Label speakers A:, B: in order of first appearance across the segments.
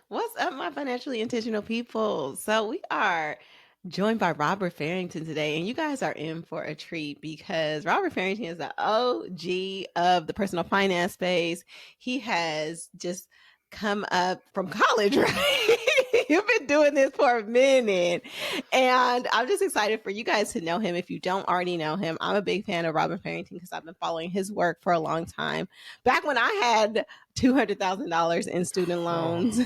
A: What's up, my financially intentional people? So, we are joined by Robert Farrington today, and you guys are in for a treat because Robert Farrington is the OG of the personal finance space. He has just come up from college, right? You've been doing this for a minute, and I'm just excited for you guys to know him if you don't already know him. I'm a big fan of Robert Farrington because I've been following his work for a long time. Back when I had $200,000 in student
B: Oh,
A: loans.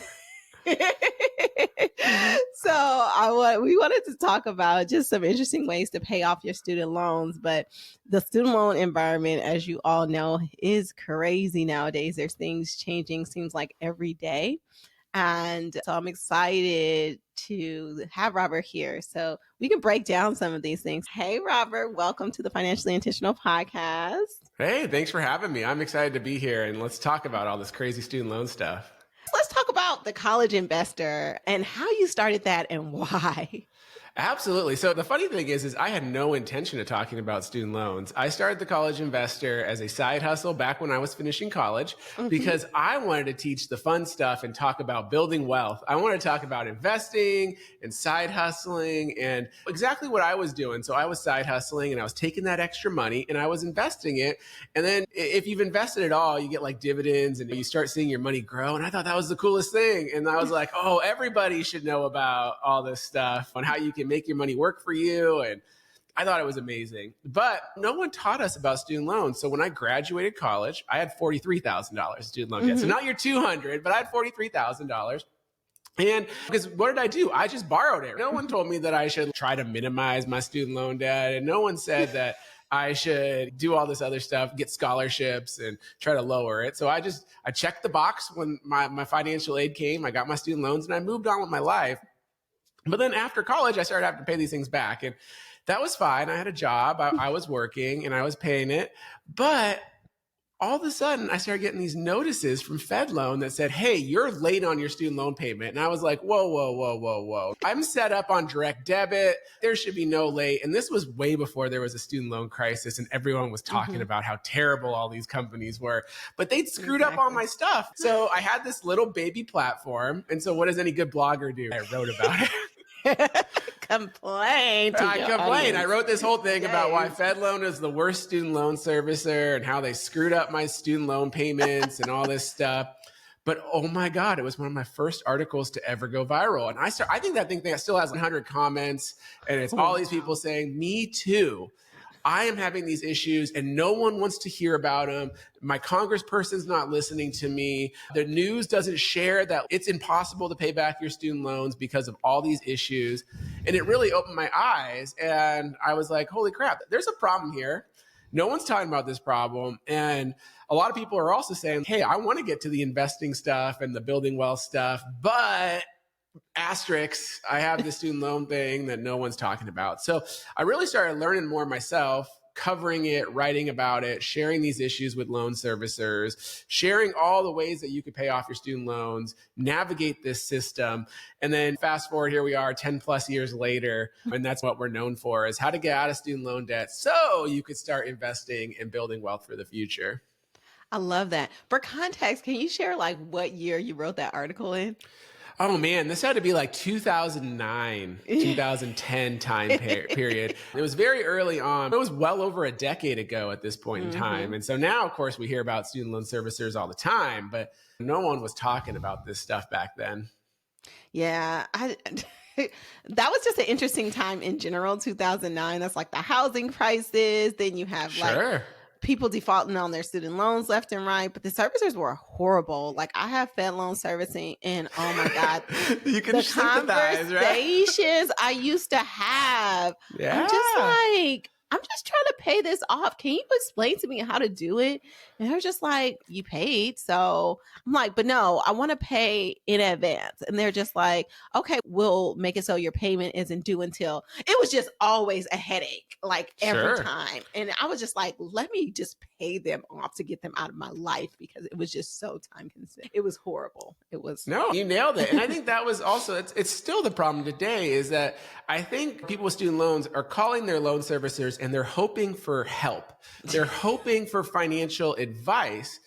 A: We wanted to talk about just some interesting ways to pay off your student loans, but the student loan environment, as you all know, is crazy nowadays. There's things changing, seems like every day. And so I'm excited to have Robert here so we can break down some of these things. Hey, Robert, welcome to the Financially Intentional Podcast.
B: hey, thanks for having me. I'm excited to be here and let's talk about all this crazy student loan stuff.
A: Let's talk about the college investor and how you started that and why.
B: Absolutely. So the funny thing is I had no intention of talking about student loans. I started the College Investor as a side hustle back when I was finishing college
A: Mhm.
B: because I wanted to teach the fun stuff and talk about building wealth. I wanted to talk about investing and side hustling and exactly what I was doing. So I was side hustling and I was taking that extra money and I was investing it. And then if you've invested it all, you get like dividends and you start seeing your money grow. And I thought that was the coolest thing. And I was like, oh, everybody should know about all this stuff on how you can make your money work for you. And I thought it was amazing. But no one taught us about student loans. So when I graduated college, I had $43,000 student loan debt. So
A: Mhm.
B: not your 200, but I had $43,000. And because what did I do? I just borrowed it. No one told me that I should try to minimize my student loan debt. And no one said that I should do all this other stuff, get scholarships and try to lower it. So I checked the box when my financial aid came. I got my student loans and I moved on with my life. But then after college, I started having to pay these things back. And that was fine. I had a job, I was working and I was paying it. But all of a sudden, I started getting these notices from FedLoan that said, hey, you're late on your student loan payment. And I was like, whoa, whoa, whoa, whoa, whoa. I'm set up on direct debit. There should be no late. And this was way before there was a student loan crisis and everyone was talking
A: Mhm.
B: about how terrible all these companies were. But they'd screwed up all
A: Exactly.
B: my stuff. So I had this little baby platform. And so what does any good blogger do? I wrote about it.
A: Complain to
B: I
A: your
B: complained. I
A: audience.
B: wrote this whole thing about why
A: Yes.
B: FedLoan is the worst student loan servicer and how they screwed up my student loan payments and all this stuff. But oh my God, it was one of my first articles to ever go viral. And I think that thing still has 100 comments and it's all these people
A: Wow.
B: saying, me too. I am having these issues and no one wants to hear about them. My congressperson's not listening to me. The news doesn't share that it's impossible to pay back your student loans because of all these issues. And it really opened my eyes. And I was like, holy crap, there's a problem here. No one's talking about this problem. And a lot of people are also saying, hey, I want to get to the investing stuff and the building wealth stuff, but asterisks, I have the student loan thing that no one's talking about. So I really started learning more myself, covering it, writing about it, sharing these issues with loan servicers, sharing all the ways that you could pay off your student loans, navigate this system. And then fast forward, here we are 10 plus years later. And that's what we're known for, is how to get out of student loan debt so you could start investing and building wealth for the future.
A: I love that. For context, can you share like what year you wrote that article in?
B: Oh man, this had to be like 2009, 2010 period. It was very early on. It was well over a decade ago at this point in time.
A: Hmm.
B: And so now, of course, we hear about student loan servicers all the time, but no one was talking about this stuff back then.
A: Yeah, that was just an interesting time in general, 2009. That's like the housing crisis. Then you have like
B: Sure.
A: people defaulting on their student loans left and right, but the servicers were horrible. Like I have Fed loan servicing, and oh my God,
B: You can
A: the
B: sympathize, right?
A: conversations I used to have, I'm just
B: Yeah.
A: like, I'm just trying to pay this off. Can you explain to me how to do it? And they're just like, you paid. So I'm like, but no, I want to pay in advance. And they're just like, okay, we'll make it so your payment isn't due until. It was just always a headache, like every
B: Sure.
A: time. And I was just like, let me just pay them off to get them out of my life because it was just so time consuming. It was horrible. It was.
B: No, you nailed it. And I think that was also, it's still the problem today is that I think people with student loans are calling their loan servicers and they're hoping for help. They're hoping for financial advice.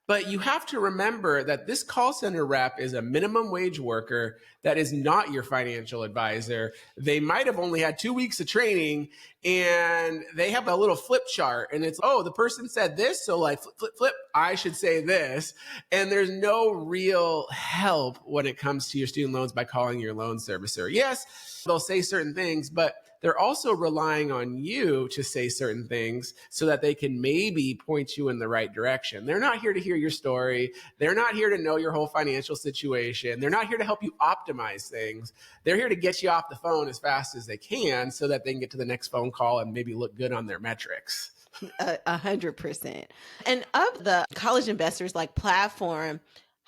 B: But you have to remember that this call center rep is a minimum wage worker that is not your financial advisor. They might have only had 2 weeks of training and they have a little flip chart and it's, oh, the person said this. So like flip, flip, flip, I should say this. And there's no real help when it comes to your student loans by calling your loan servicer. Yes, they'll say certain things, but they're also relying on you to say certain things so that they can maybe point you in the right direction. They're not here to hear your story. They're not here to know your whole financial situation. They're not here to help you optimize things. They're here to get you off the phone as fast as they can so that they can get to the next phone call and maybe look good on their metrics.
A: 100%. And of the college investors like platform,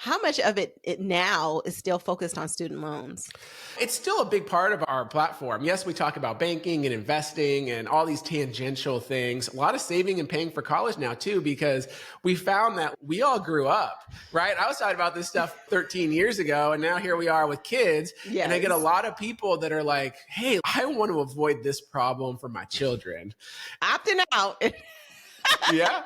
A: how much of it now is still focused on student loans?
B: It's still a big part of our platform. Yes, we talk about banking and investing and all these tangential things. A lot of saving and paying for college now too, because we found that we all grew up, right? I was talking about this stuff 13 years ago, and now here we are with kids.
A: Yes.
B: And I get a lot of people that are like, hey, I want to avoid this problem for my children.
A: Opting out.
B: Yeah.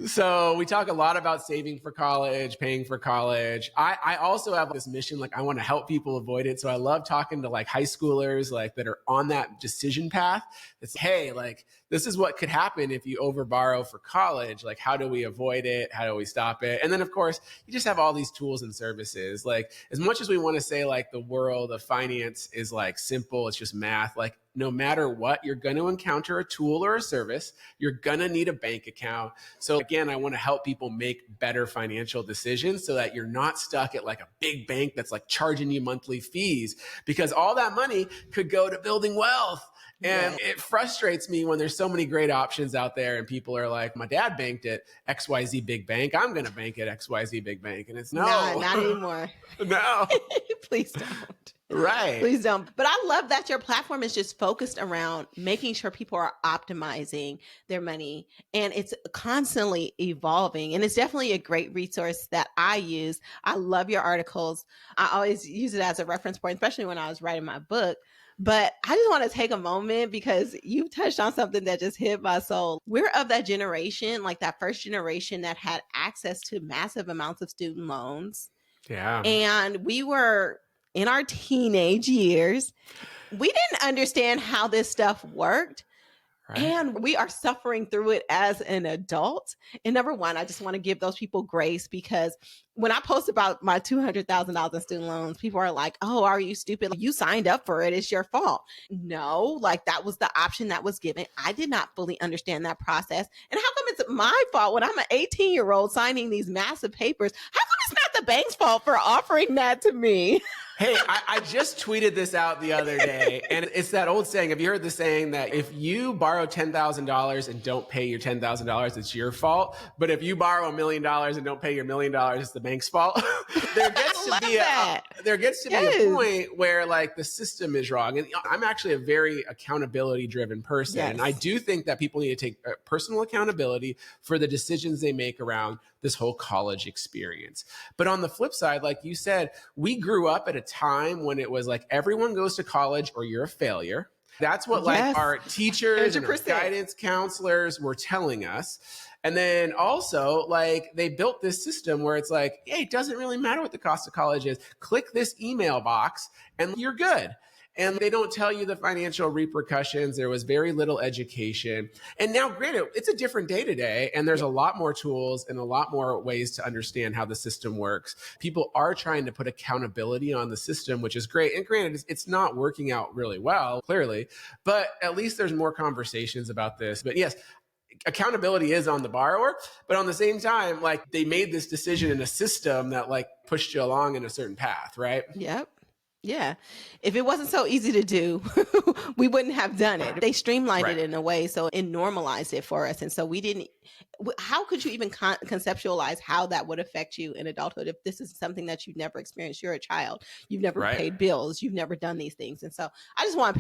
B: So we talk a lot about saving for college, paying for college. I also have this mission, like I want to help people avoid it. So I love talking to like high schoolers, like that are on that decision path. It's, hey, like this is what could happen if you overborrow for college. Like, how do we avoid it? How do we stop it? And then of course, you just have all these tools and services. Like as much as we want to say like the world of finance is like simple, it's just math, like no matter what, you're going to encounter a tool or a service. You're going to need a bank account. So again, I want to help people make better financial decisions so that you're not stuck at like a big bank that's like charging you monthly fees, because all that money could go to building wealth. And it frustrates me when there's so many great options out there and people are like, my dad banked at XYZ big bank, I'm going to bank at XYZ big bank. And it's no,
A: not anymore.
B: No.
A: Please don't.
B: Right.
A: Please don't. But I love that your platform is just focused around making sure people are optimizing their money, and it's constantly evolving. And it's definitely a great resource that I use. I love your articles. I always use it as a reference point, especially when I was writing my book. But I just want to take a moment because you touched on something that just hit my soul. We're of that generation, like that first generation that had access to massive amounts of student loans.
B: Yeah.
A: And we were in our teenage years. We didn't understand how this stuff worked. Right. And we are suffering through it as an adult. And number one, I just want to give those people grace, because when I post about my $200,000 in student loans, people are like, oh, are you stupid? You signed up for it. It's your fault. No, like that was the option that was given. I did not fully understand that process. And how come it's my fault when I'm an 18-year-old signing these massive papers? How come it's not the bank's fault for offering that to me?
B: Hey, I just tweeted this out the other day, and it's that old saying. Have you heard the saying that if you borrow $10,000 and don't pay your $10,000, it's your fault? But if you borrow $1 million and don't pay your $1 million, it's the bank's fault? There gets to be a point where like the system is wrong. And I'm actually a very accountability driven person. Yes. And I do think that people need to take personal accountability for the decisions they make around this whole college experience. But on the flip side, like you said, we grew up at a time when it was like everyone goes to college or you're a failure. That's what like our teachers 100%. And our guidance counselors were telling us. And then also like they built this system where it's like, hey, it doesn't really matter what the cost of college is. Click this email box and you're good. And they don't tell you the financial repercussions. There was very little education. And now, granted, it's a different day today, and there's a lot more tools and a lot more ways to understand how the system works. People are trying to put accountability on the system, which is great. And granted, it's not working out really well, clearly, but at least there's more conversations about this. But yes, accountability is on the borrower, but on the same time, like they made this decision in a system that like pushed you along in a certain path, right?
A: Yep. Yeah. If it wasn't so easy to do, we wouldn't have done it. They streamlined it in a way, so it normalized it for us. And so we didn't, how could you even conceptualize how that would affect you in adulthood if this is something that you've never experienced? You're a child. You've never paid bills. You've never done these things. And so I just want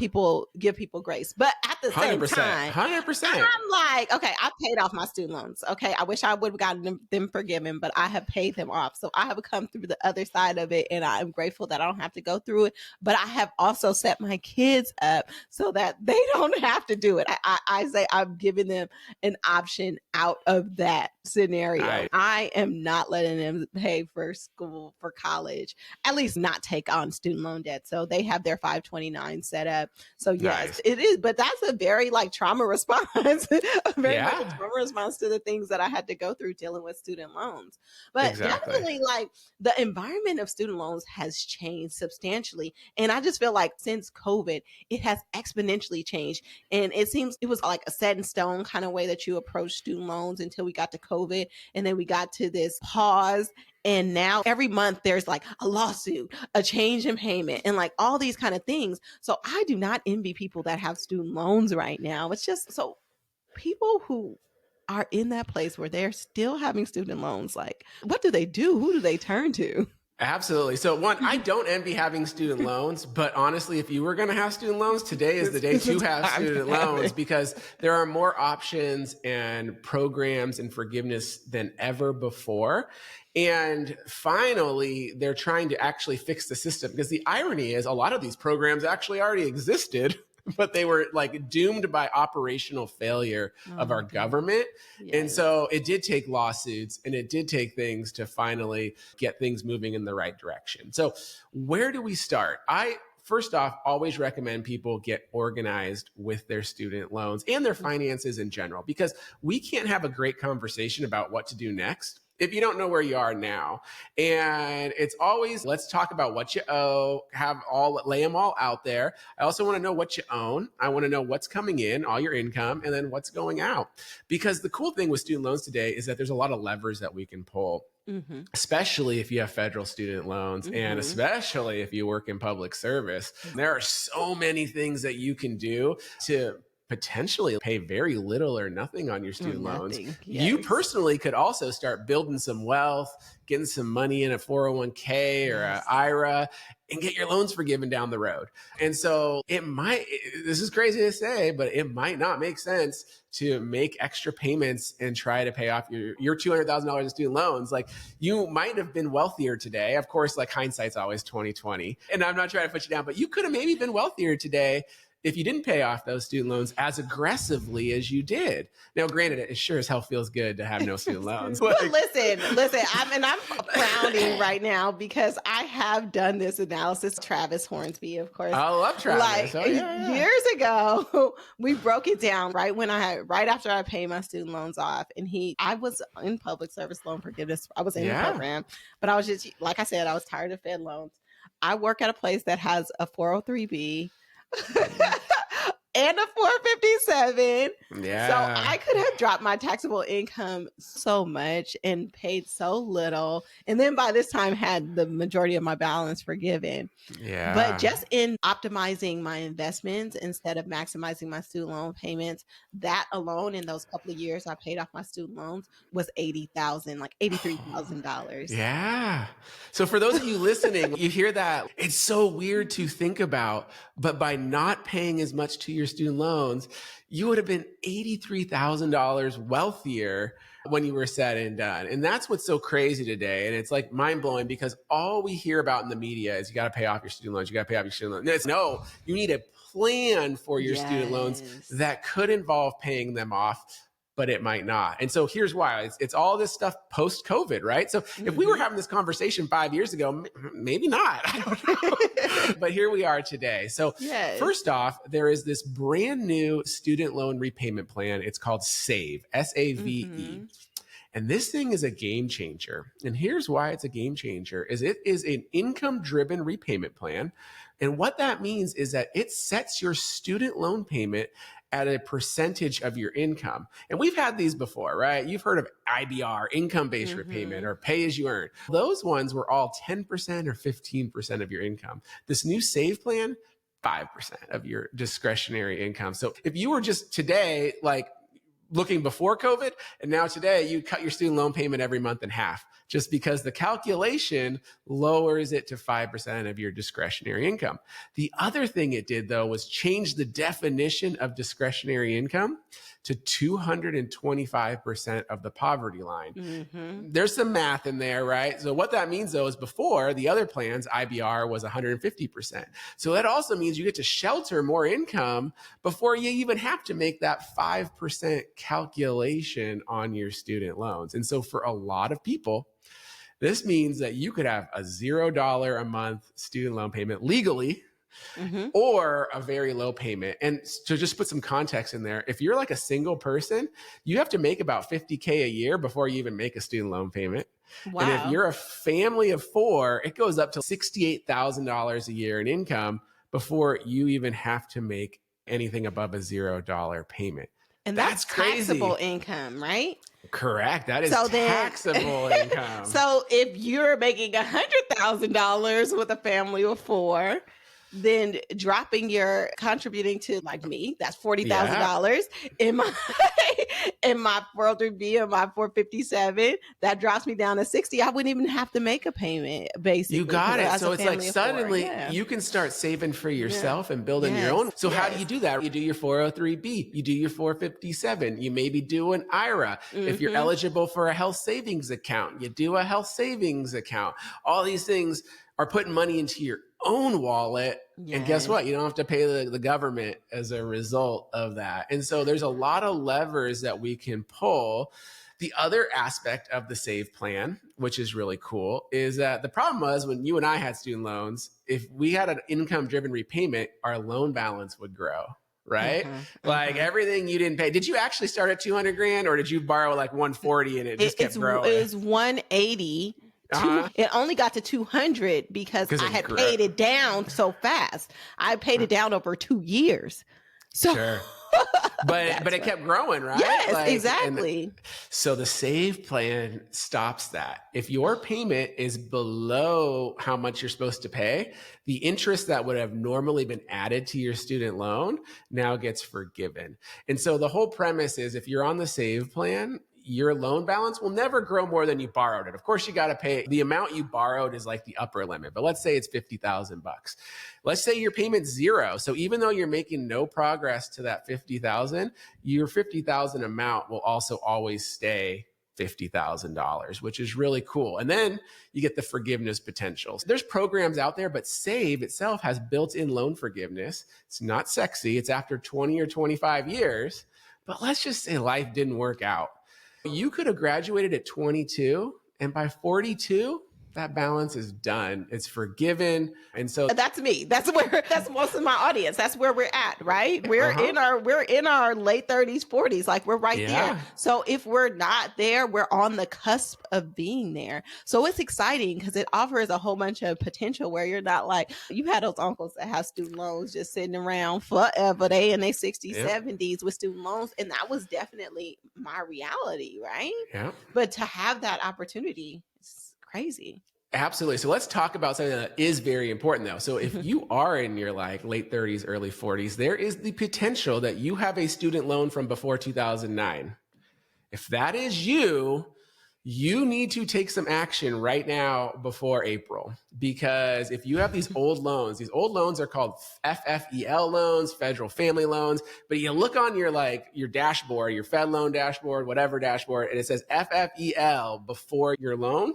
A: give people grace. But at the same time,
B: 100%.
A: I'm like, okay, I paid off my student loans. Okay. I wish I would have gotten them forgiven, but I have paid them off. So I have come through the other side of it. And I'm grateful that I don't have to go through through it, but I have also set my kids up so that they don't have to do it. I say I'm giving them an option out of that scenario.
B: Nice.
A: I am not letting them pay for school, for college, at least not take on student loan debt. So they have their 529 set up. So yes,
B: Nice.
A: it is, but that's a very like trauma response, very much a
B: Yeah,
A: trauma response to the things that I had to go through dealing with student loans. But
B: exactly.
A: definitely like the environment of student loans has changed substantially. And I just feel like since COVID, it has exponentially changed. And it seems it was like a set in stone kind of way that you approach student loans until we got to COVID. And then we got to this pause. And now every month there's like a lawsuit, a change in payment, and like all these kind of things. So I do not envy people that have student loans right now. It's just so people who are in that place where they're still having student loans, like, what do they do? Who do they turn to?
B: Absolutely. So one, I don't envy having student loans, but honestly, if you were going to have student loans, today is the day
A: This
B: to
A: is
B: have
A: time to
B: student
A: have
B: loans
A: it.
B: because there are more options and programs and forgiveness than ever before. And finally, they're trying to actually fix the system because the irony is a lot of these programs actually already existed, but they were like doomed by operational failure of our
A: Oh, goodness.
B: government. And
A: Yes.
B: so it did take lawsuits and it did take things to finally get things moving in the right direction. So where do we start? I first off always recommend people get organized with their student loans and their finances in general, because we can't have a great conversation about what to do next if you don't know where you are now. And it's always, let's talk about what you owe, lay them all out there. I also want to know what you own. I want to know what's coming in, all your income, and then what's going out. Because the cool thing with student loans today is that there's a lot of levers that we can pull,
A: Mm-hmm.
B: especially if you have federal student loans and
A: Mm-hmm.
B: especially if you work in public service. There are so many things that you can do to potentially pay very little or nothing on your
A: Or
B: student loans.
A: nothing.
B: You
A: Yes.
B: personally could also start building some wealth, getting some money in a 401k or an
A: Yes.
B: IRA and get your loans forgiven down the road. And so this is crazy to say, but it might not make sense to make extra payments and try to pay off your $200,000 in student loans. Like, you might have been wealthier today. Of course, like, hindsight's always 2020. And I'm not trying to put you down, but you could have maybe been wealthier today if you didn't pay off those student loans as aggressively as you did. Now, granted, it sure as hell feels good to have no student loans.
A: But listen, I'm frowning right now because I have done this analysis. Travis Hornsby, of course.
B: I love Travis.
A: Like years ago, we broke it down right after I paid my student loans off. And I was in public service loan forgiveness. I was in the program, but I was just, like I said, I was tired of Fed loans. I work at a place that has a 403B. And a 457.
B: Yeah.
A: So I could have dropped my taxable income so much and paid so little. And then by this time had the majority of my balance forgiven.
B: Yeah.
A: But just in optimizing my investments instead of maximizing my student loan payments, that alone in those couple of years I paid off my student loans was $80,000, like $83,000.
B: Yeah. So for those of you listening, you hear that. It's so weird to think about, but by not paying as much to your student loans, you would have been $83,000 wealthier when you were said and done. And that's what's so crazy today. And it's like mind blowing because all we hear about in the media is you got to pay off your student loans. You got to pay off your student loans. No, you need a plan for your student loans that could involve paying them off, but it might not. And so here's why. It's all this stuff post-COVID, right? So if we were having this conversation 5 years ago, maybe not. I don't know. But here we are today. So first off, there is this brand new student loan repayment plan. It's called SAVE, S-A-V-E. And this thing is a game changer. And here's why it's a game changer is it is an income-driven repayment plan. And what that means is that it sets your student loan payment at a percentage of your income. And we've had these before, right? You've heard of IBR, income-based repayment, or pay as you earn. Those ones were all 10% or 15% of your income. This new SAVE plan, 5% of your discretionary income. So if you were just today, like, looking before COVID. And now today you cut your student loan payment every month in half, just because the calculation lowers it to 5% of your discretionary income. The other thing it did, though, was change the definition of discretionary income to 225% of the poverty line.
A: Mm-hmm.
B: There's some math in there, right? So what that means, though, is before the other plans, IBR was 150%. So that also means you get to shelter more income before you even have to make that 5% calculation on your student loans. And so for a lot of people, this means that you could have a $0 a month student loan payment legally, or a very low payment. And to just put some context in there, if you're like a single person, you have to make about $50K a year before you even make a student loan payment.
A: Wow.
B: And if you're a family of 4, it goes up to $68,000 a year in income before you even have to make anything above a $0 payment.
A: And that's taxable income, right?
B: Correct. That is taxable income.
A: So if you're making $100,000 with a family of 4, then dropping contributing to, like me, that's $40,000 in my 403B and my 457. That drops me down to 60. I wouldn't even have to make a payment, basically.
B: You got it. So it's like suddenly you can start saving for yourself and building your own. So how do you do that? You do your 403B, you do your 457, you maybe do an IRA. If you're eligible for a health savings account, you do a health savings account. All these things are putting money into your own wallet. And guess what? You don't have to pay the government as a result of that. And so there's a lot of levers that we can pull. The other aspect of the SAVE plan, which is really cool, is that the problem was when you and I had student loans, if we had an income-driven repayment, our loan balance would grow. Right? Like everything you didn't pay. Did you actually start at 200 grand, or did you borrow like 140 and it just kept growing?
A: It was 180. It only got to 200 because I had paid it down so fast. I paid it down over 2 years. So,
B: but it kept growing, right?
A: Yes, exactly.
B: So the SAVE plan stops that. If your payment is below how much you're supposed to pay, the interest that would have normally been added to your student loan now gets forgiven. And so the whole premise is, if you're on the SAVE plan, your loan balance will never grow more than you borrowed it. Of course, you got to pay the amount you borrowed is like the upper limit, but let's say it's $50,000. Let's say your payment's 0. So even though you're making no progress to that 50,000, your 50,000 amount will also always stay $50,000, which is really cool. And then you get the forgiveness potential. So there's programs out there, but SAVE itself has built-in loan forgiveness. It's not sexy. It's after 20 or 25 years, but let's just say life didn't work out. You could have graduated at 22, and by 42, that balance is done. It's forgiven. And so
A: that's me. That's most of my audience. That's where we're at, right? We're in our late 30s, 40s. Like we're right there. So if we're not there, we're on the cusp of being there. So it's exciting because it offers a whole bunch of potential where you're not like, you had those uncles that have student loans just sitting around forever. They in their 60s, 70s with student loans. And that was definitely my reality, right?
B: Yeah.
A: But to have that opportunity, it's crazy.
B: Absolutely. So let's talk about something that is very important, though. So if you are in your like late 30s, early 40s, there is the potential that you have a student loan from before 2009. If that is you, you need to take some action right now before April, because if you have these old loans are called FFEL loans, federal family loans, but you look on your dashboard, your Fed loan dashboard, whatever dashboard, and it says FFEL before your loan,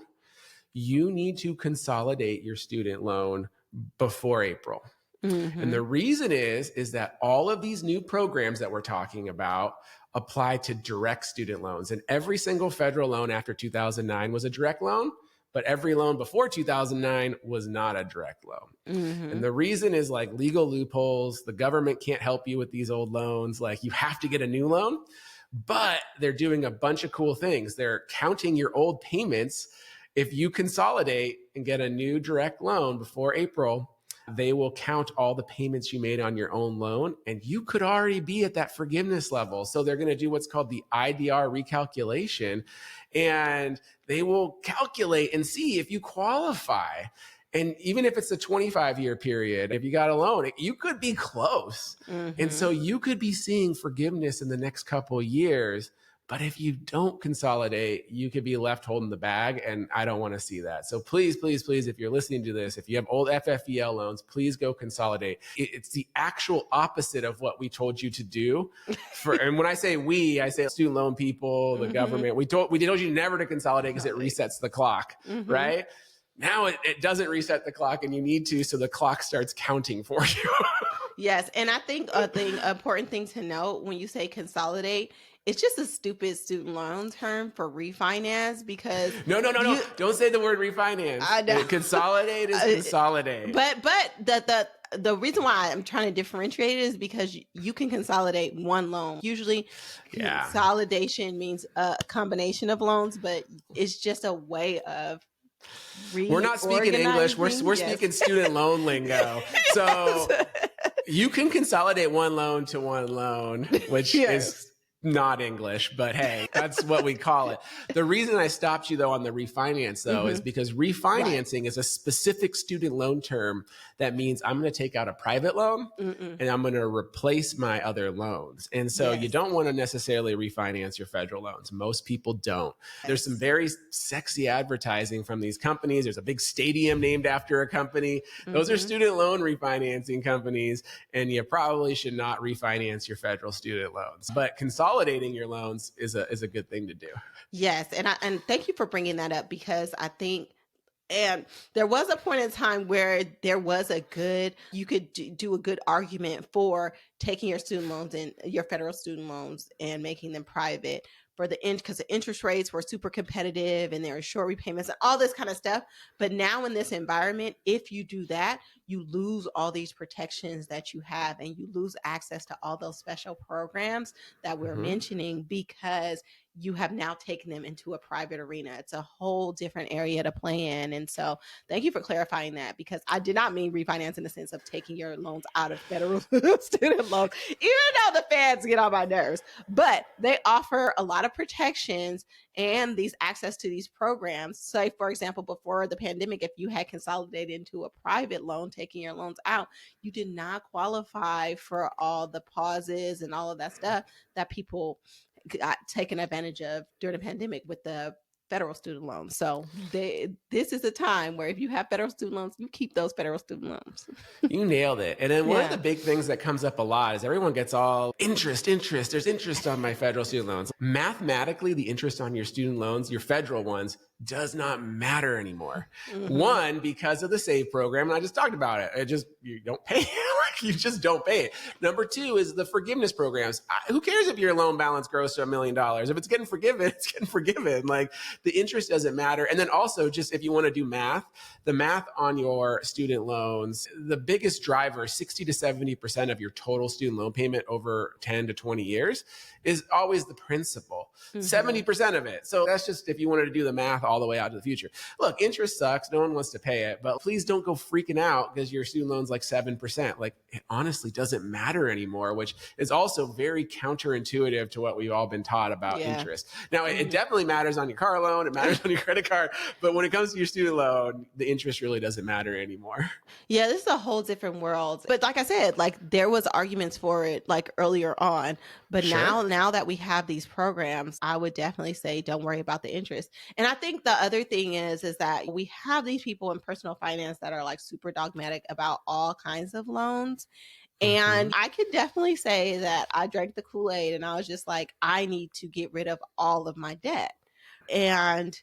B: you need to consolidate your student loan before April. And the reason is that all of these new programs that we're talking about apply to direct student loans. And every single federal loan after 2009 was a direct loan, but every loan before 2009 was not a direct loan. And the reason is like legal loopholes. The government can't help you with these old loans. Like you have to get a new loan, but they're doing a bunch of cool things. They're counting your old payments. If you consolidate and get a new direct loan before April, they will count all the payments you made on your own loan, and you could already be at that forgiveness level. So they're going to do what's called the IDR recalculation, and they will calculate and see if you qualify. And even if it's a 25-year period, if you got a loan, you could be close. And so you could be seeing forgiveness in the next couple of years. But if you don't consolidate, you could be left holding the bag. And I don't want to see that. So please, please, please, if you're listening to this, if you have old FFEL loans, please go consolidate. It's the actual opposite of what we told you to do. And when I say we, I say student loan people, the government. We told you never to consolidate because it resets the clock, right? Now it doesn't reset the clock and you need to, so the clock starts counting for you.
A: Yes. And I think important thing to note when you say consolidate, it's just a stupid student loan term for refinance because
B: No. Don't say the word refinance.
A: I know.
B: Consolidate is consolidate.
A: But the reason why I'm trying to differentiate it is because you can consolidate one loan. Usually consolidation means a combination of loans, but it's just a way of
B: we're not speaking English. We're speaking student loan lingo. So you can consolidate one loan to one loan, which is not English, but hey, that's what we call it. The reason I stopped you though on the refinance though is because refinancing is a specific student loan term that means I'm going to take out a private loan and I'm going to replace my other loans. And so you don't want to necessarily refinance your federal loans. Most people don't. There's some very sexy advertising from these companies. There's a big stadium named after a company. Those are student loan refinancing companies, and you probably should not refinance your federal student loans. But consolidating your loans is a good thing to do.
A: Yes, and thank you for bringing that up because I think, and there was a point in time where there was you could do a good argument for taking your student loans and your federal student loans and making them private for because the interest rates were super competitive and there are short repayments and all this kind of stuff. But now in this environment, if you do that, you lose all these protections that you have and you lose access to all those special programs that we're mentioning because you have now taken them into a private arena. It's a whole different area to play in. And so thank you for clarifying that because I did not mean refinance in the sense of taking your loans out of federal student loans, even though the feds get on my nerves, but they offer a lot of protections and these access to these programs. Say, for example, before the pandemic, if you had consolidated into a private loan, taking your loans out, you did not qualify for all the pauses and all of that stuff that people got taken advantage of during the pandemic with the federal student loans. So this is a time where if you have federal student loans, you keep those federal student loans.
B: You nailed it. And then one of the big things that comes up a lot is everyone gets all interest. There's interest on my federal student loans. Mathematically, the interest on your student loans, your federal ones, does not matter anymore. One, because of the SAVE program, and I just talked about it. You don't pay it. You just don't pay it. Number two is the forgiveness programs. Who cares if your loan balance grows to $1 million? If it's getting forgiven, it's getting forgiven. Like the interest doesn't matter. And then also just if you want to do math, the math on your student loans, the biggest driver, 60 to 70% of your total student loan payment over 10 to 20 years is always the principal, 70% of it. So that's just if you wanted to do the math all the way out to the future. Look, interest sucks. No one wants to pay it, but please don't go freaking out because your student loan's like 7%. Like it honestly doesn't matter anymore, which is also very counterintuitive to what we've all been taught about interest. Now, it definitely matters on your car loan. It matters on your credit card. But when it comes to your student loan, the interest really doesn't matter anymore.
A: Yeah, this is a whole different world. But like I said, like there was arguments for it like earlier on. But now that we have these programs, I would definitely say don't worry about the interest. And I think the other thing is that we have these people in personal finance that are like super dogmatic about all kinds of loans. And I could definitely say that I drank the Kool-Aid and I was just like, I need to get rid of all of my debt. And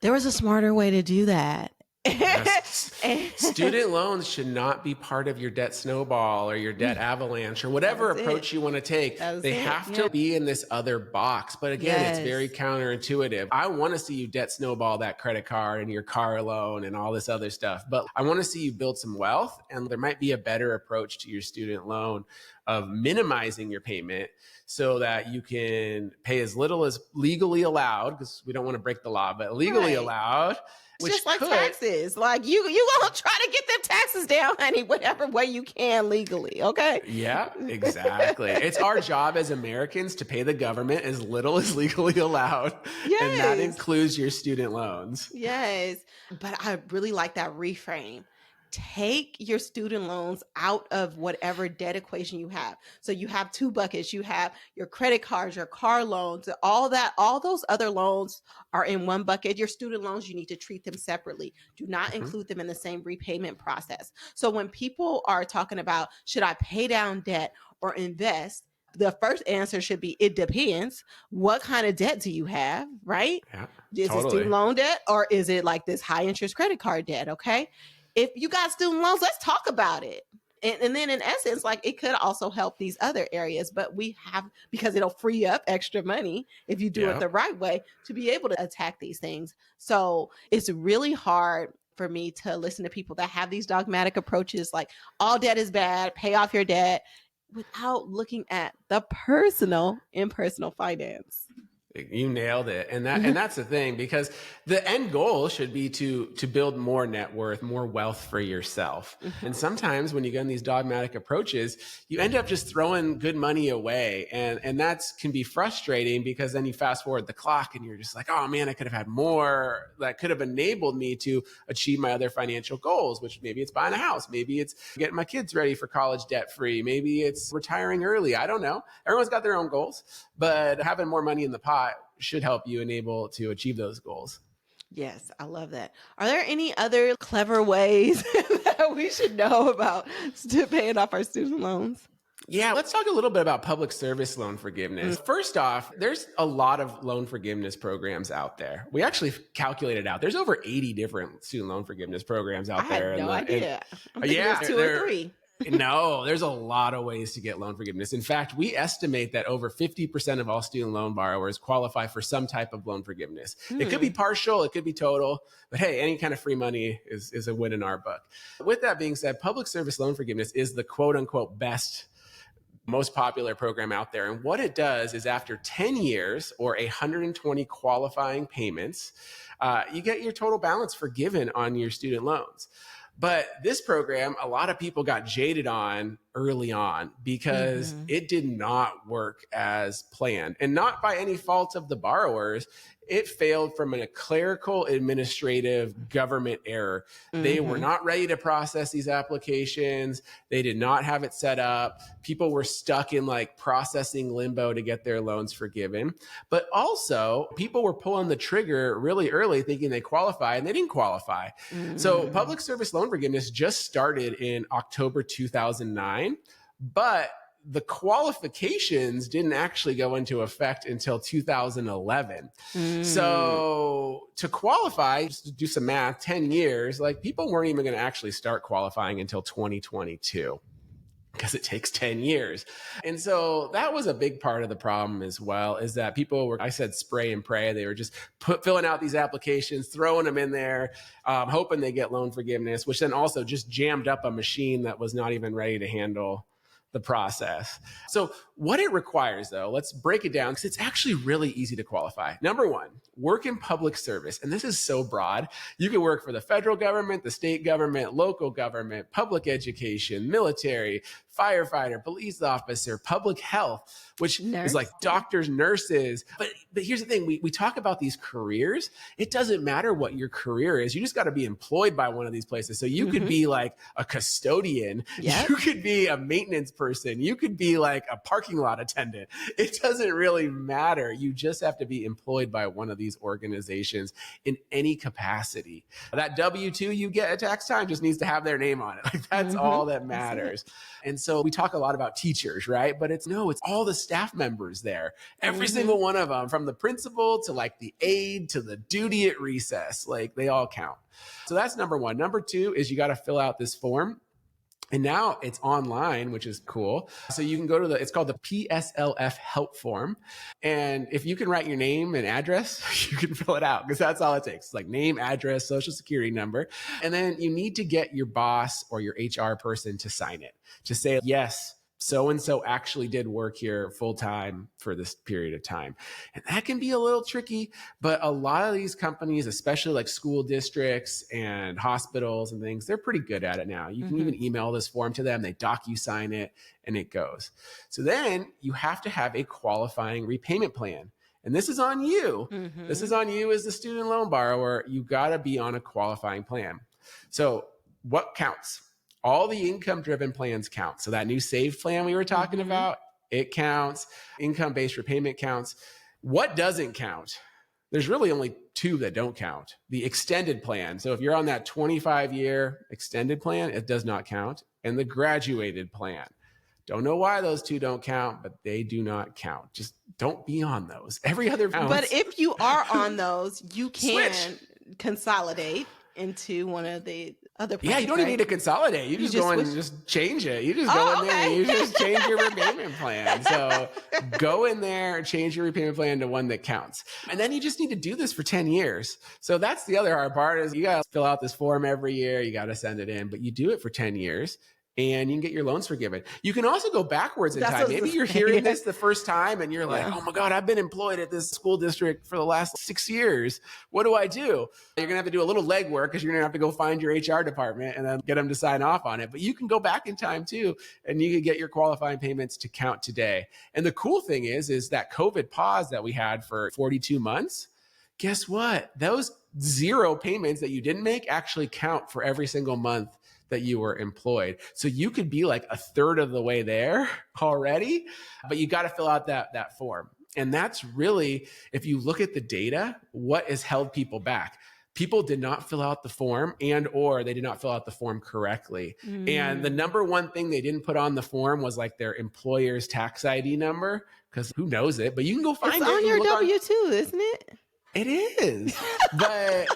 A: there was a smarter way to do that.
B: Yes. Student loans should not be part of your debt snowball or your debt avalanche or whatever approach you want to take. They have to be in this other box. But again, it's very counterintuitive. I want to see you debt snowball that credit card and your car loan and all this other stuff. But I want to see you build some wealth. And there might be a better approach to your student loan of minimizing your payment so that you can pay as little as legally allowed, because we don't want to break the law, but legally allowed.
A: It's
B: which
A: just like
B: could.
A: taxes. Like you gonna try to get them taxes down, honey, whatever way you can legally. Okay.
B: Yeah, exactly. It's our job as Americans to pay the government as little as legally allowed. And that
A: Yes.
B: includes your student loans.
A: Yes. But I really like that reframe. Take your student loans out of whatever debt equation you have. So you have two buckets. You have your credit cards, your car loans, all that, all those other loans are in one bucket. Your student loans, you need to treat them separately. Do not
B: Mhm.
A: include them in the same repayment process. So when people are talking about, should I pay down debt or invest? The first answer should be, it depends. What kind of debt do you have, right?
B: Yeah,
A: Is it student
B: totally.
A: loan debt or is it like this high interest credit card debt? Okay. If you got student loans, let's talk about it. And then in essence, like it could also help these other areas, but we have, because it'll free up extra money if you do it
B: Yeah.
A: the right way to be able to attack these things. So it's really hard for me to listen to people that have these dogmatic approaches like all debt is bad, pay off your debt, without looking at the personal and personal finance.
B: You nailed it. And that's the thing, because the end goal should be to build more net worth, more wealth for yourself. And sometimes when you go in these dogmatic approaches, you end up just throwing good money away. And that can be frustrating, because then you fast forward the clock and you're just like, oh man, I could have had more that could have enabled me to achieve my other financial goals, which maybe it's buying a house, maybe it's getting my kids ready for college debt free, maybe it's retiring early. I don't know. Everyone's got their own goals, but having more money in the pot should help you enable to achieve those goals.
A: Yes, I love that. Are there any other clever ways that we should know about paying off our student loans?
B: Yeah, let's talk a little bit about public service loan forgiveness. First off, there's a lot of loan forgiveness programs out there. We actually calculated out there's over 80 different student loan forgiveness programs
A: I
B: out there.
A: had no idea. I'm thinking
B: Yeah,
A: there's two or three.
B: no, there's a lot of ways to get loan forgiveness. In fact, we estimate that over 50% of all student loan borrowers qualify for some type of loan forgiveness. It could be partial, it could be total, but hey, any kind of free money is a win in our book. With that being said, public service loan forgiveness is the quote unquote best, most popular program out there. And what it does is, after 10 years or 120 qualifying payments, you get your total balance forgiven on your student loans. But this program, a lot of people got jaded on early on because it did not work as planned, and not by any fault of the borrowers. It failed from a clerical administrative government error. They were not ready to process these applications. They did not have it set up. People were stuck in like processing limbo to get their loans forgiven. But also, people were pulling the trigger really early thinking they qualified, and they didn't qualify. So public service loan forgiveness just started in October 2009, but the qualifications didn't actually go into effect until 2011. So to qualify, just to do some math, 10 years, like people weren't even going to actually start qualifying until 2022, because it takes 10 years. And so that was a big part of the problem as well, is that people were, I said, spray and pray. They were just filling out these applications, throwing them in there, hoping they get loan forgiveness, which then also just jammed up a machine that was not even ready to handle the process. So what it requires, though, let's break it down, because it's actually really easy to qualify. Number one, work in public service. And this is so broad. You can work for the federal government, the state government, local government, public education, military, firefighter, police officer, public health, which is like doctors, nurses. But here's the thing. We talk about these careers. It doesn't matter what your career is. You just got to be employed by one of these places. So you could be like a custodian. You could be a maintenance person. You could be like a parking lot attendant. It doesn't really matter. You just have to be employed by one of these organizations in any capacity. That W-2 you get at tax time just needs to have their name on it. Like that's all that matters. And so we talk a lot about teachers, right? But it's all the staff members there. Every single one of them, from the principal to like the aide to the duty at recess, like they all count. So that's number one. Number two is you got to fill out this form. And now it's online, which is cool. So you can go to it's called the PSLF help form. And if you can write your name and address, you can fill it out, because that's all it takes. It's like name, address, social security number. And then you need to get your boss or your HR person to sign it, to say, yes, so-and-so actually did work here full-time for this period of time. And that can be a little tricky, but a lot of these companies, especially like school districts and hospitals and things, they're pretty good at it now. You can even email this form to them, they docu-sign it, and it goes. So then you have to have a qualifying repayment plan. And this is on you. This is on you as the student loan borrower. You got to be on a qualifying plan. So what counts? All the income-driven plans count. So that new SAVE plan we were talking about, it counts. Income-based repayment counts. What doesn't count? There's really only two that don't count. The extended plan. So if you're on that 25-year extended plan, it does not count. And the graduated plan. Don't know why those two don't count, but they do not count. Just don't be on those. Every other counts.
A: But if you are on those, you can
B: Switch.
A: consolidate into one of the other plans.
B: Yeah, you don't even need to consolidate. You just go in and just change it. You just go in there and you just change your repayment plan. So go in there, change your repayment plan to one that counts. And then you just need to do this for 10 years. So that's the other hard part is you got to fill out this form every year. You got to send it in, but you do it for 10 years. And you can get your loans forgiven. You can also go backwards in time. Maybe you're hearing this the first time and you're like, oh my God, I've been employed at this school district for the last 6 years. What do I do? You're going to have to do a little legwork because you're going to have to go find your HR department and then get them to sign off on it. But you can go back in time too, and you can get your qualifying payments to count today. And the cool thing is that COVID pause that we had for 42 months, guess what? Those 0 payments that you didn't make actually count for every single month that you were employed. So you could be like a third of the way there already, but you got to fill out that form. And that's really, if you look at the data, what has held people back? People did not fill out the form or they did not fill out the form correctly. And the number one thing they didn't put on the form was like their employer's tax ID number, because who knows it, but you can go find it.
A: It's on your W-2, isn't it?
B: It is. But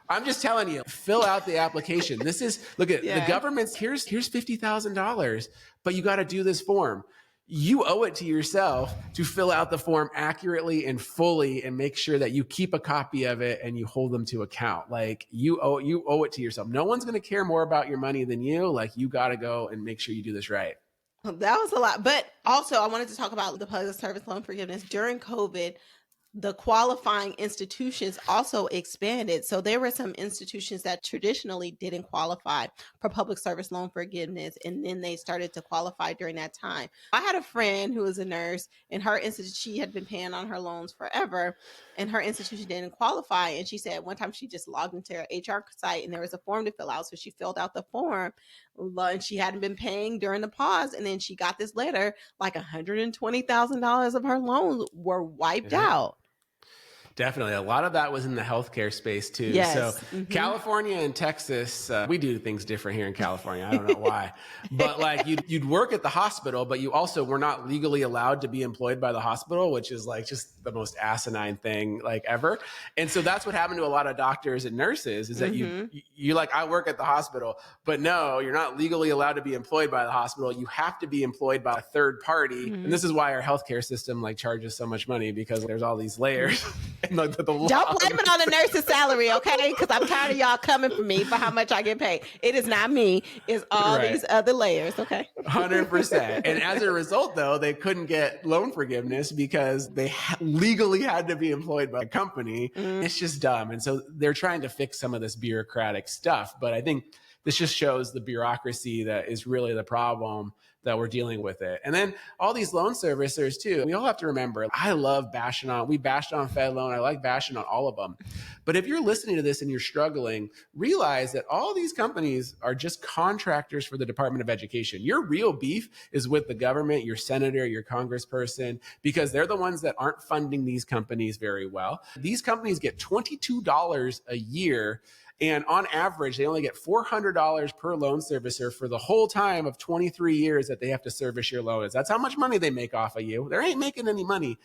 B: I'm just telling you, fill out the application. This is, look at the government's, here's $50,000, but you got to do this form. You owe it to yourself to fill out the form accurately and fully and make sure that you keep a copy of it and you hold them to account. Like you owe it to yourself. No one's going to care more about your money than you. Like you got to go and make sure you do this right.
A: That was a lot. But also I wanted to talk about the public service loan forgiveness during COVID. The qualifying institutions also expanded. So there were some institutions that traditionally didn't qualify for public service loan forgiveness, and then they started to qualify during that time. I had a friend who was a nurse, and her institution, she had been paying on her loans forever, and her institution didn't qualify. And she said one time she just logged into her HR site and there was a form to fill out. So she filled out the form, and she hadn't been paying during the pause. And then she got this letter, like $120,000 of her loans were wiped out.
B: Definitely. A lot of that was in the healthcare space too.
A: Yes.
B: So California and Texas, we do things different here in California. I don't know why, but like you'd work at the hospital, but you also were not legally allowed to be employed by the hospital, which is like just the most asinine thing like ever. And so that's what happened to a lot of doctors and nurses is that you like, I work at the hospital, but no, you're not legally allowed to be employed by the hospital. You have to be employed by a third party. And this is why our healthcare system like charges so much money, because there's all these layers. Don't blame
A: it on the nurse's salary, okay? Because I'm tired of y'all coming for me for how much I get paid. It is not me. It's all these other layers, okay?
B: 100%. And as a result, though, they couldn't get loan forgiveness because they legally had to be employed by a company. It's just dumb. And so they're trying to fix some of this bureaucratic stuff. But I think this just shows the bureaucracy that is really the problem that we're dealing with it. And then all these loan servicers too, we all have to remember, we bashed on Fed Loan. I like bashing on all of them. But if you're listening to this and you're struggling, realize that all these companies are just contractors for the Department of Education. Your real beef is with the government, your senator, your congressperson, because they're the ones that aren't funding these companies very well. These companies get $22 a year. And on average, they only get $400 per loan servicer for the whole time of 23 years that they have to service your loans. That's how much money they make off of you. They ain't making any money.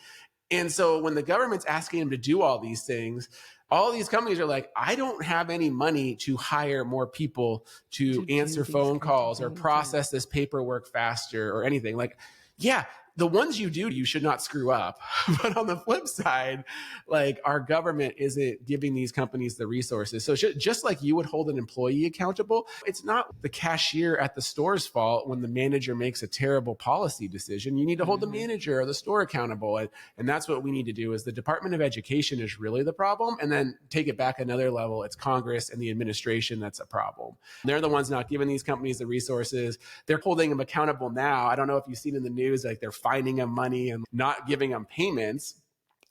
B: And so when the government's asking them to do all these things, all these companies are like, I don't have any money to hire more people to answer phone calls or process this paperwork faster or anything. Like, yeah, The ones you do, you should not screw up. But on the flip side, like our government isn't giving these companies the resources. So just like you would hold an employee accountable, it's not the cashier at the store's fault when the manager makes a terrible policy decision. You need to hold the manager or the store accountable. And that's what we need to do. Is the Department of Education is really the problem. And then take it back another level. It's Congress and the administration that's a problem. They're the ones not giving these companies the resources. They're holding them accountable now. I don't know if you've seen in the news, like they're finding them money and not giving them payments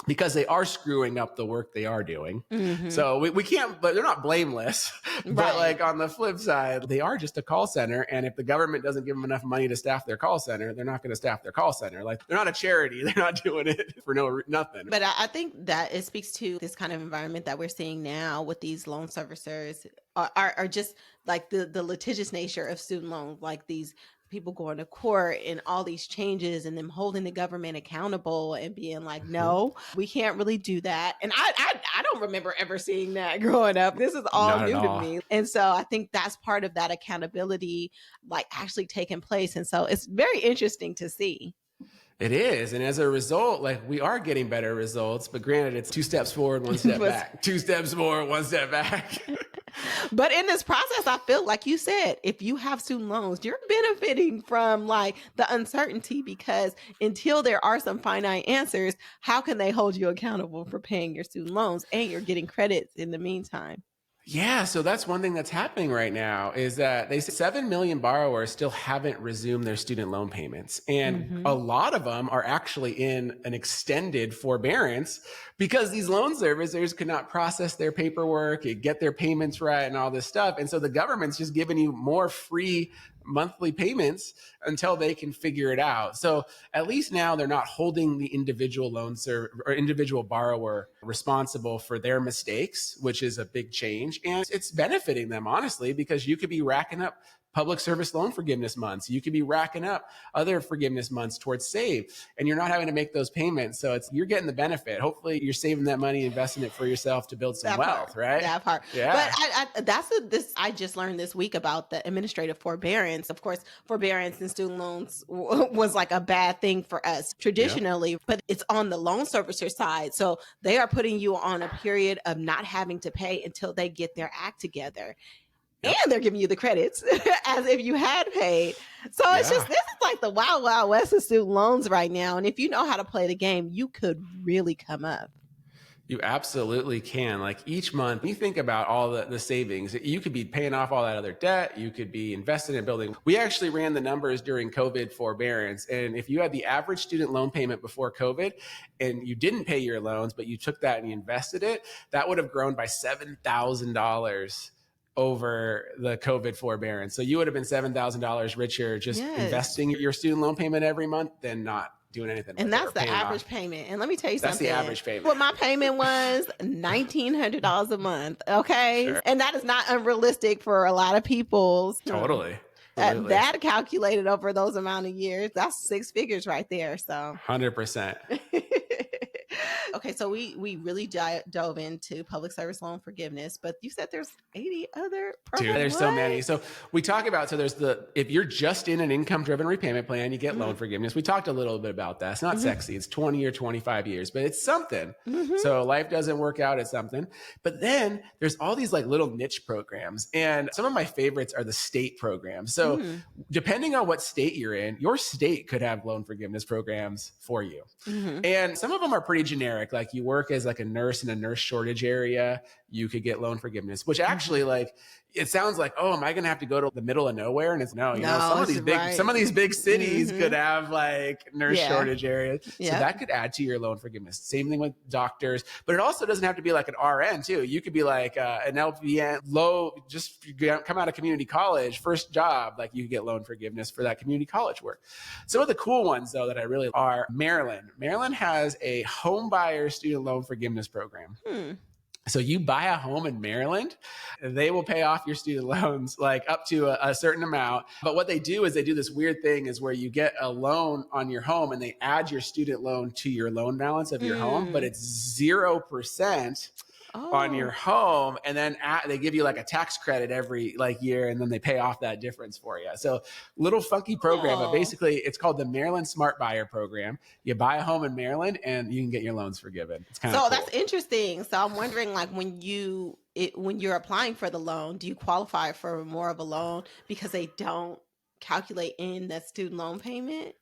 B: because they are screwing up the work they are doing. So we can't, but they're not blameless. But like on the flip side, they are just a call center. And if the government doesn't give them enough money to staff their call center, they're not going to staff their call center. Like they're not a charity. They're not doing it for nothing.
A: But I think that it speaks to this kind of environment that we're seeing now with these loan servicers are just like the litigious nature of student loans, like these people going to court and all these changes and them holding the government accountable and being like, no, we can't really do that. And I don't remember ever seeing that growing up. This is all
B: Not
A: new
B: at
A: to
B: all.
A: me. And so I think that's part of that accountability, like actually taking place. And so it's very interesting to see.
B: It is. And as a result, like we are getting better results, but granted, it's 2 steps forward, 1 step back, 2 steps forward, 1 step back.
A: But in this process, I feel like you said, if you have student loans, you're benefiting from like the uncertainty, because until there are some finite answers, how can they hold you accountable for paying your student loans, and you're getting credits in the meantime?
B: Yeah, so that's one thing that's happening right now is that they say 7 million borrowers still haven't resumed their student loan payments. And a lot of them are actually in an extended forbearance because these loan servicers could not process their paperwork, get their payments right and all this stuff. And so the government's just giving you more free monthly payments until they can figure it out. So at least now they're not holding the individual loan or individual borrower responsible for their mistakes, which is a big change. And it's benefiting them, honestly, because you could be racking up public service loan forgiveness months. You could be racking up other forgiveness months towards save, and you're not having to make those payments. So you're getting the benefit. Hopefully you're saving that money, investing it for yourself to build some wealth, right?
A: That part.
B: Yeah.
A: But I just learned this week about the administrative forbearance. Of course, forbearance in student loans was like a bad thing for us traditionally, but it's on the loan servicer side. So they are putting you on a period of not having to pay until they get their act together. And they're giving you the credits as if you had paid. So it's just, this is like the wild, wild west of student loans right now. And if you know how to play the game, you could really come up.
B: You absolutely can. Like each month, you think about all the savings. You could be paying off all that other debt. You could be invested in building. We actually ran the numbers during COVID forbearance. And if you had the average student loan payment before COVID and you didn't pay your loans, but you took that and you invested it, that would have grown by $7,000 over the COVID forbearance. So you would have been $7,000 richer just investing your student loan payment every month than not doing anything.
A: And that's the average payment. And let me tell you something.
B: That's the average payment.
A: What my payment was $1,900 a month. Okay. Sure. And that is not unrealistic for a lot of people.
B: Totally.
A: That calculated over those amount of years, that's 6 figures right there. So
B: 100%.
A: Okay, so we really dove into public service loan forgiveness, but you said there's 80 other programs.
B: Dude, there's so many. So we talk about, so there's if you're just in an income-driven repayment plan, you get loan forgiveness. We talked a little bit about that. It's not sexy. It's 20 or 25 years, but it's something. So life doesn't work out. It's something. But then there's all these like little niche programs. And some of my favorites are the state programs. So depending on what state you're in, your state could have loan forgiveness programs for you. And some of them are pretty generic. Like you work as like a nurse in a nurse shortage area, you could get loan forgiveness, which actually like, it sounds like, oh, am I going to have to go to the middle of nowhere? And it's no, some of these big cities could have like nurse shortage areas. So that could add to your loan forgiveness. Same thing with doctors, but it also doesn't have to be like an RN too. You could be like an LPN, just come out of community college, first job, like you could get loan forgiveness for that community college work. Some of the cool ones though that I really are Maryland. Maryland has a home buyer student loan forgiveness program. So you buy a home in Maryland, they will pay off your student loans like up to a certain amount. But what they do is they do this weird thing is where you get a loan on your home and they add your student loan to your loan balance of your home, but it's 0%. on your
A: Oh,
B: home, and then they give you like a tax credit every like year, and then they pay off that difference for you. So little funky program, but
A: oh.
B: basically it's called the Maryland Smart Buyer Program. You buy a home in Maryland and you can get your loans forgiven. It's kind of
A: So that's
B: cool.
A: interesting. So I'm wondering, like, when you're applying for the loan, do you qualify for more of a loan because they don't calculate in that student loan payment?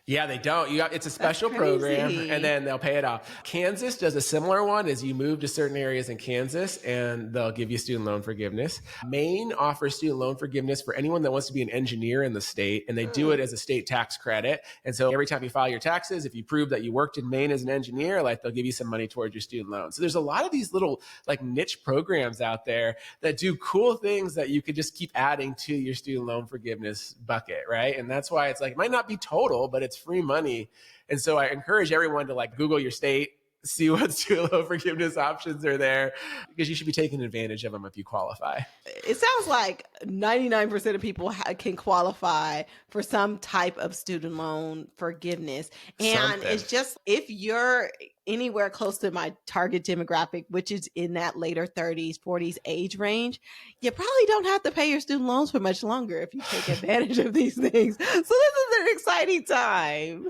B: Yeah, they don't. It's a
A: That's
B: special program, and
A: crazy.
B: then they'll pay it off. Kansas does a similar one as you move to certain areas in Kansas, and they'll give you student loan forgiveness. Maine offers student loan forgiveness for anyone that wants to be an engineer in the state, and they do it
A: Hmm.
B: as a state tax credit. And so every time you file your taxes, if you prove that you worked in Maine as an engineer, like they'll give you some money towards your student loan. So there's a lot of these little like niche programs out there that do cool things that you could just keep adding to your student loan forgiveness bucket, right? And that's why it's like, it might not be total, but it's free money. And so I encourage everyone to like Google your state, see what student loan forgiveness options are there, because you should be taking advantage of them if you qualify.
A: It sounds like 99% of people can qualify for some type of student loan forgiveness. And
B: Something.
A: it's just, if you're anywhere close to my target demographic, which is in that later 30s, 40s age range, you probably don't have to pay your student loans for much longer if you take advantage of these things. So this is an exciting time.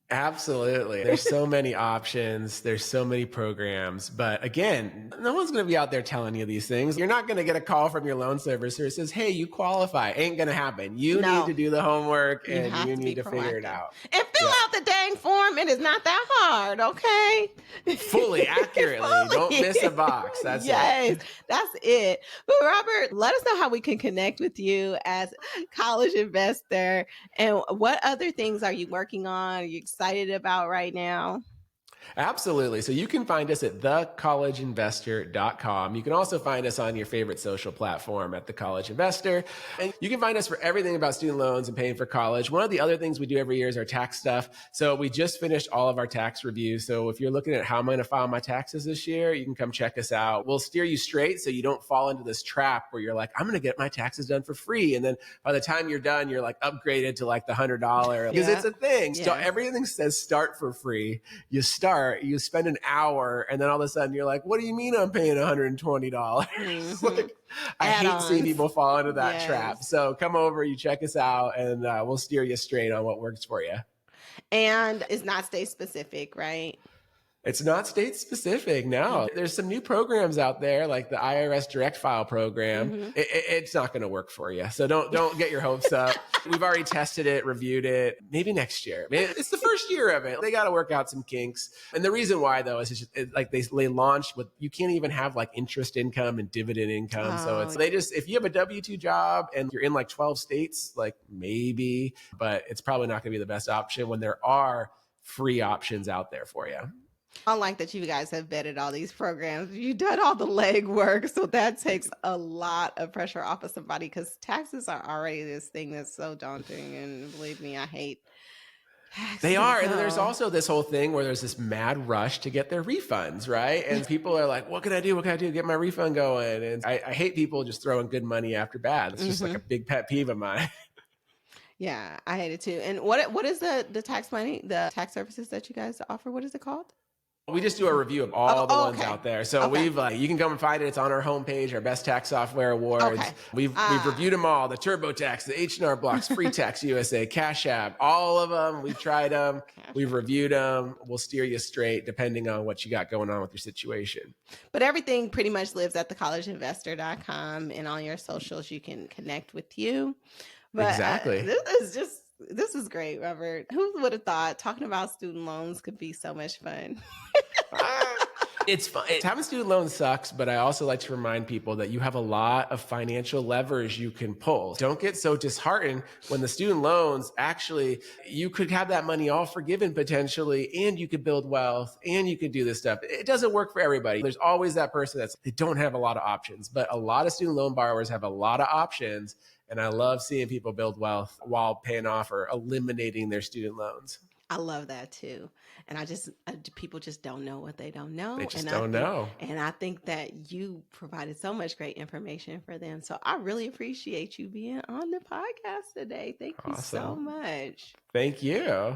B: Absolutely. There's so many options. There's so many programs. But again, no one's going to be out there telling you these things. You're not going to get a call from your loan servicer that says, hey, you qualify. Ain't going to happen. You need
A: No,
B: to do the homework
A: you
B: and
A: have
B: you
A: to
B: need
A: be
B: to figure it
A: proactive
B: out.
A: and fill
B: Yeah.
A: out the dang form. It is not that hard, okay?
B: Fully, accurately. Don't miss a box. That's
A: Yes,
B: it.
A: that's it. But Robert, let us know how we can connect with you as a college investor, and what other things are you working on? Are you excited about right now?
B: Absolutely. So you can find us at thecollegeinvestor.com. You can also find us on your favorite social platform at The College Investor. And you can find us for everything about student loans and paying for college. One of the other things we do every year is our tax stuff. So we just finished all of our tax reviews. So if you're looking at how I'm going to file my taxes this year, you can come check us out. We'll steer you straight so you don't fall into this trap where you're like, I'm going to get my taxes done for free. And then by the time you're done, you're like upgraded to like the $100 because
A: Yeah.
B: it's a thing. So
A: Yes.
B: everything says start for free. You spend an hour, and then all of a sudden you're like, what do you mean I'm paying $120?
A: Hmm.
B: Like, I hate seeing
A: Add-ons.
B: people fall into that trap.
A: Yes.
B: So come over, you check us out, and we'll steer you straight on what works for you.
A: And it's not state specific, right?
B: It's not state specific. No, there's some new programs out there like the IRS direct file program.
A: Mm-hmm.
B: It's not going to work for you. So don't get your hopes up. We've already tested it, reviewed it. Maybe next year. It's the first year of it. They got to work out some kinks. And the reason why though is like they launched with, you can't even have like interest income and dividend income. So
A: Oh,
B: if you have a W-2 job and you're in like 12 states, like maybe, but it's probably not going to be the best option when there are free options out there for you.
A: I like that you guys have vetted all these programs. You've done all the legwork. So that takes a lot of pressure off of somebody, because taxes are already this thing that's so daunting. And believe me, I hate
B: They
A: taxes.
B: are. And then there's
A: So,
B: also this whole thing where there's this mad rush to get their refunds, right? And people are like, what can I do? What can I do to get my refund going? And I hate people just throwing good money after bad. It's just like a big pet peeve of mine.
A: yeah, I hate it too. And what is the tax money, the tax services that you guys offer? What is it called?
B: We just do a review of
A: Oh,
B: all the ones
A: okay.
B: out there. So
A: Okay.
B: you can come and find it. It's on our homepage, our best tax software awards.
A: Okay.
B: We've reviewed them all: the TurboTax, the H&R Blocks, Free Tax USA, Cash App, all of them. We've tried them. We've reviewed them. We'll steer you straight depending on what you got going on with your situation.
A: But everything pretty much lives at thecollegeinvestor.com, and on your socials you can connect with you. But
B: Exactly.
A: this is great, Robert. Who would have thought talking about student loans could be so much fun?
B: It's fun. Having student loans sucks, but I also like to remind people that you have a lot of financial levers you can pull. Don't get so disheartened when the student loans actually, you could have that money all forgiven potentially, and you could build wealth, and you could do this stuff. It doesn't work for everybody. There's always that person they don't have a lot of options, but a lot of student loan borrowers have a lot of options. And I love seeing people build wealth while paying off or eliminating their student loans.
A: I love that too. And people just don't know what they don't know.
B: They just
A: And
B: don't know.
A: I think that you provided so much great information for them. So I really appreciate you being on the podcast today. Thank you so
B: Awesome.
A: much.
B: Thank you.